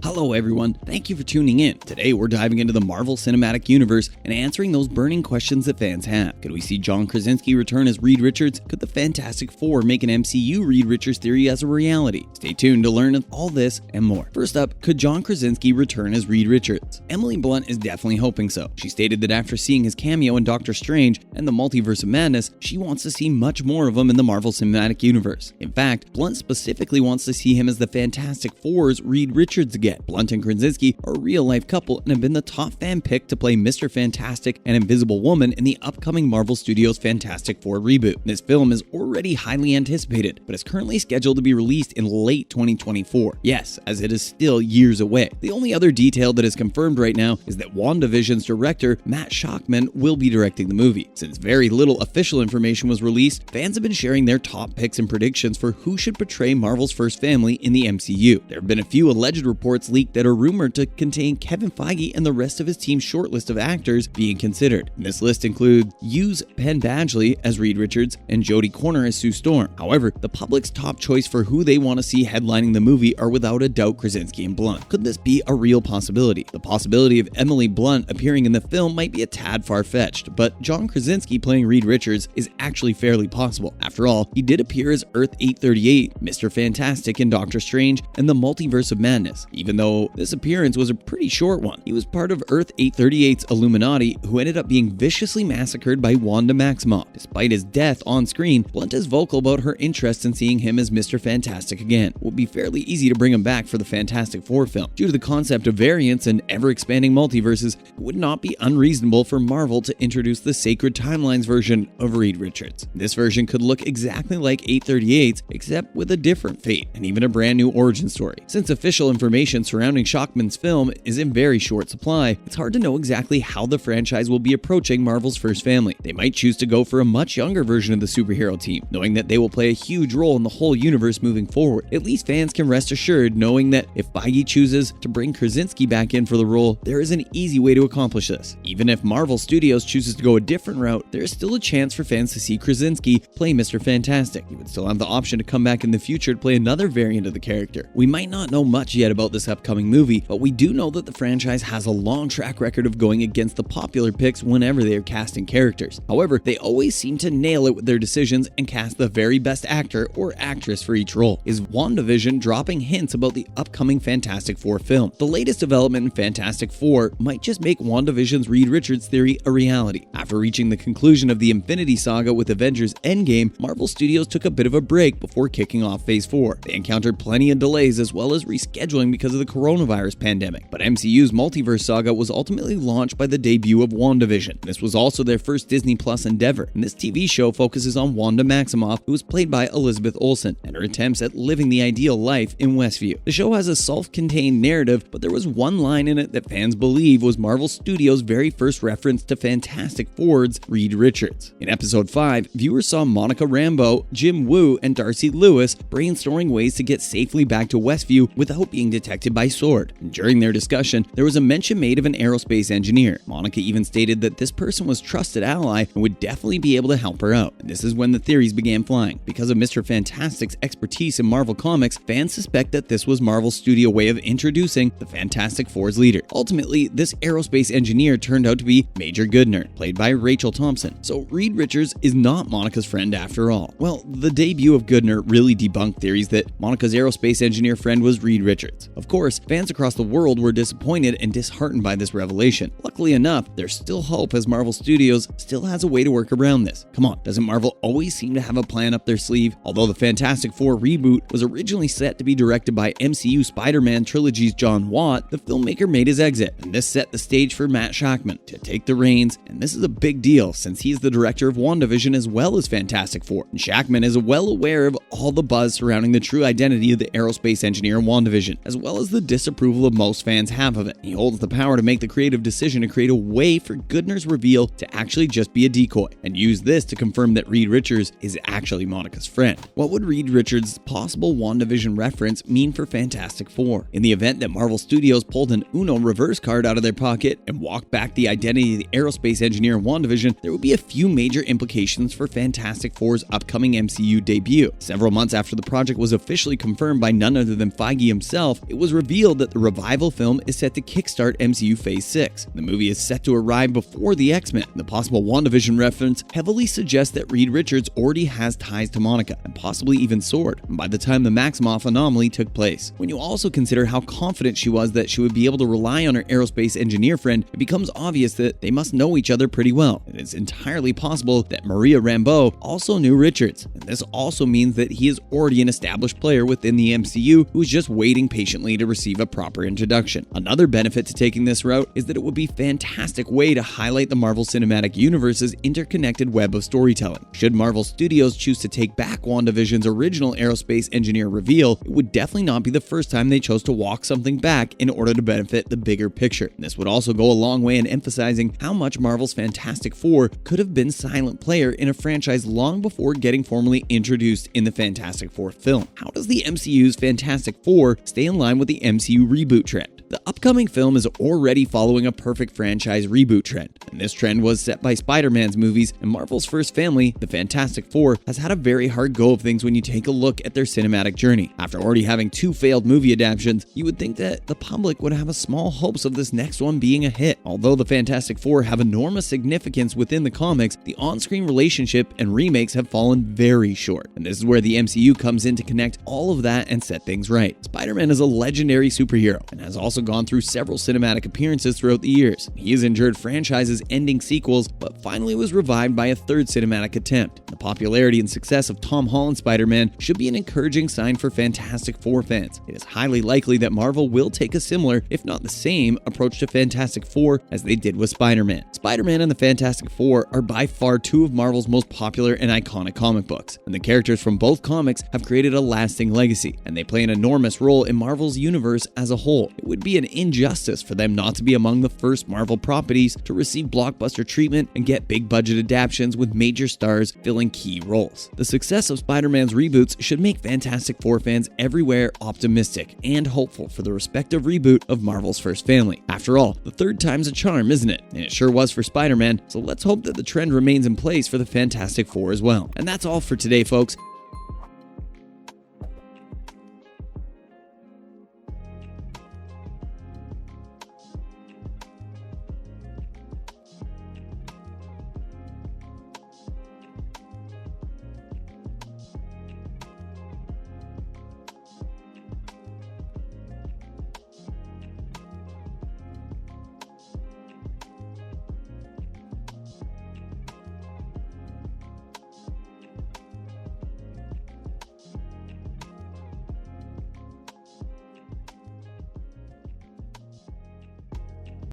Hello everyone, thank you for tuning in. Today we're diving into the Marvel Cinematic Universe and answering those burning questions that fans have. Could we see John Krasinski return as Reed Richards? Could the Fantastic Four make an MCU Reed Richards theory as a reality? Stay tuned to learn all this and more. First up, could John Krasinski return as Reed Richards? Emily Blunt is definitely hoping so. She stated that after seeing his cameo in Doctor Strange and the Multiverse of Madness, she wants to see much more of him in the Marvel Cinematic Universe. In fact, Blunt specifically wants to see him as the Fantastic Four's Reed Richards again. Blunt and Krasinski are a real-life couple and have been the top fan pick to play Mr. Fantastic and Invisible Woman in the upcoming Marvel Studios Fantastic Four reboot. This film is already highly anticipated, but is currently scheduled to be released in late 2024. Yes, as it is still years away. The only other detail that is confirmed right now is that WandaVision's director, Matt Shakman, will be directing the movie. Since very little official information was released, fans have been sharing their top picks and predictions for who should portray Marvel's first family in the MCU. There have been a few alleged reports leaked that are rumored to contain Kevin Feige and the rest of his team's shortlist of actors being considered. And this list includes Penn Badgley as Reed Richards and Jodie Comer as Sue Storm. However, the public's top choice for who they want to see headlining the movie are without a doubt Krasinski and Blunt. Could this be a real possibility? The possibility of Emily Blunt appearing in the film might be a tad far-fetched, but John Krasinski playing Reed Richards is actually fairly possible. After all, he did appear as Earth 838, Mr. Fantastic in Doctor Strange, and the Multiverse of Madness, even though this appearance was a pretty short one. He was part of Earth 838's Illuminati, who ended up being viciously massacred by Wanda Maximoff. Despite his death on screen, Blunt is vocal about her interest in seeing him as Mr. Fantastic again. It would be fairly easy to bring him back for the Fantastic Four film. Due to the concept of variants and ever-expanding multiverses, it would not be unreasonable for Marvel to introduce the Sacred Timelines version of Reed Richards. This version could look exactly like 838's, except with a different fate and even a brand new origin story. Since official information surrounding Shakman's film is in very short supply, it's hard to know exactly how the franchise will be approaching Marvel's first family. They might choose to go for a much younger version of the superhero team, knowing that they will play a huge role in the whole universe moving forward. At least fans can rest assured knowing that if Feige chooses to bring Krasinski back in for the role, there is an easy way to accomplish this. Even if Marvel Studios chooses to go a different route, there is still a chance for fans to see Krasinski play Mr. Fantastic. He would still have the option to come back in the future to play another variant of the character. We might not know much yet about this upcoming movie, but we do know that the franchise has a long track record of going against the popular picks whenever they are casting characters. However, they always seem to nail it with their decisions and cast the very best actor or actress for each role. Is WandaVision dropping hints about the upcoming Fantastic Four film? The latest development in Fantastic Four might just make WandaVision's Reed Richards theory a reality. After reaching the conclusion of the Infinity Saga with Avengers Endgame, Marvel Studios took a bit of a break before kicking off Phase 4. They encountered plenty of delays as well as rescheduling because of the coronavirus pandemic, but MCU's Multiverse Saga was ultimately launched by the debut of WandaVision. This was also their first Disney Plus endeavor, and this TV show focuses on Wanda Maximoff, who was played by Elizabeth Olsen, and her attempts at living the ideal life in Westview. The show has a self-contained narrative, but there was one line in it that fans believe was Marvel Studios' very first reference to Fantastic Four's Reed Richards. In episode 5, viewers saw Monica Rambeau, Jim Woo, and Darcy Lewis brainstorming ways to get safely back to Westview without being detected by SWORD. And during their discussion, there was a mention made of an aerospace engineer. Monica even stated that this person was a trusted ally and would definitely be able to help her out. And this is when the theories began flying. Because of Mr. Fantastic's expertise in Marvel Comics, fans suspect that this was Marvel's studio way of introducing the Fantastic Four's leader. Ultimately, this aerospace engineer turned out to be Major Goodner, played by Rachel Thompson. So Reed Richards is not Monica's friend after all. Well, the debut of Goodner really debunked theories that Monica's aerospace engineer friend was Reed Richards. Of course, fans across the world were disappointed and disheartened by this revelation. Luckily enough, there's still hope as Marvel Studios still has a way to work around this. Come on, doesn't Marvel always seem to have a plan up their sleeve? Although the Fantastic Four reboot was originally set to be directed by MCU Spider-Man trilogy's John Watt, the filmmaker made his exit, and this set the stage for Matt Shakman to take the reins, and this is a big deal since he's the director of WandaVision as well as Fantastic Four. And Shakman is well aware of all the buzz surrounding the true identity of the aerospace engineer in WandaVision, as well as the disapproval of most fans have of it. He holds the power to make the creative decision to create a way for Goodner's reveal to actually just be a decoy, and use this to confirm that Reed Richards is actually Monica's friend. What would Reed Richards' possible WandaVision reference mean for Fantastic Four? In the event that Marvel Studios pulled an Uno reverse card out of their pocket and walked back the identity of the aerospace engineer in WandaVision, there would be a few major implications for Fantastic Four's upcoming MCU debut. Several months after the project was officially confirmed by none other than Feige himself, it was was revealed that the revival film is set to kickstart MCU Phase 6. The movie is set to arrive before the X-Men. The possible WandaVision reference heavily suggests that Reed Richards already has ties to Monica, and possibly even Sword, by the time the Maximoff anomaly took place. When you also consider how confident she was that she would be able to rely on her aerospace engineer friend, it becomes obvious that they must know each other pretty well. It is entirely possible that Maria Rambeau also knew Richards, and this also means that he is already an established player within the MCU who is just waiting patiently to receive a proper introduction. Another benefit to taking this route is that it would be a fantastic way to highlight the Marvel Cinematic Universe's interconnected web of storytelling. Should Marvel Studios choose to take back WandaVision's original aerospace engineer reveal, it would definitely not be the first time they chose to walk something back in order to benefit the bigger picture. This would also go a long way in emphasizing how much Marvel's Fantastic Four could have been silent player in a franchise long before getting formally introduced in the Fantastic Four film. How does the MCU's Fantastic Four stay in line with the MCU reboot trend? The upcoming film is already following a perfect franchise reboot trend, and this trend was set by Spider-Man's movies, and Marvel's first family, the Fantastic Four, has had a very hard go of things when you take a look at their cinematic journey. After already having 2 failed movie adaptations, you would think that the public would have a small hopes of this next one being a hit. Although the Fantastic Four have enormous significance within the comics, the on-screen relationship and remakes have fallen very short, and this is where the MCU comes in to connect all of that and set things right. Spider-Man is a legendary superhero, and has also gone through several cinematic appearances throughout the years. He has endured franchises ending sequels, but finally was revived by a 3rd cinematic attempt. The popularity and success of Tom Holland's Spider-Man should be an encouraging sign for Fantastic Four fans. It is highly likely that Marvel will take a similar, if not the same, approach to Fantastic Four as they did with Spider-Man. Spider-Man and the Fantastic Four are by far 2 of Marvel's most popular and iconic comic books, and the characters from both comics have created a lasting legacy, and they play an enormous role in Marvel's universe as a whole. It would be an injustice for them not to be among the first Marvel properties to receive blockbuster treatment and get big budget adaptations with major stars filling key roles. The success of Spider-Man's reboots should make Fantastic Four fans everywhere optimistic and hopeful for the respective reboot of Marvel's first family. After all, the 3rd time's a charm, isn't it? And it sure was for Spider-Man, so let's hope that the trend remains in place for the Fantastic Four as well. And that's all for today, folks.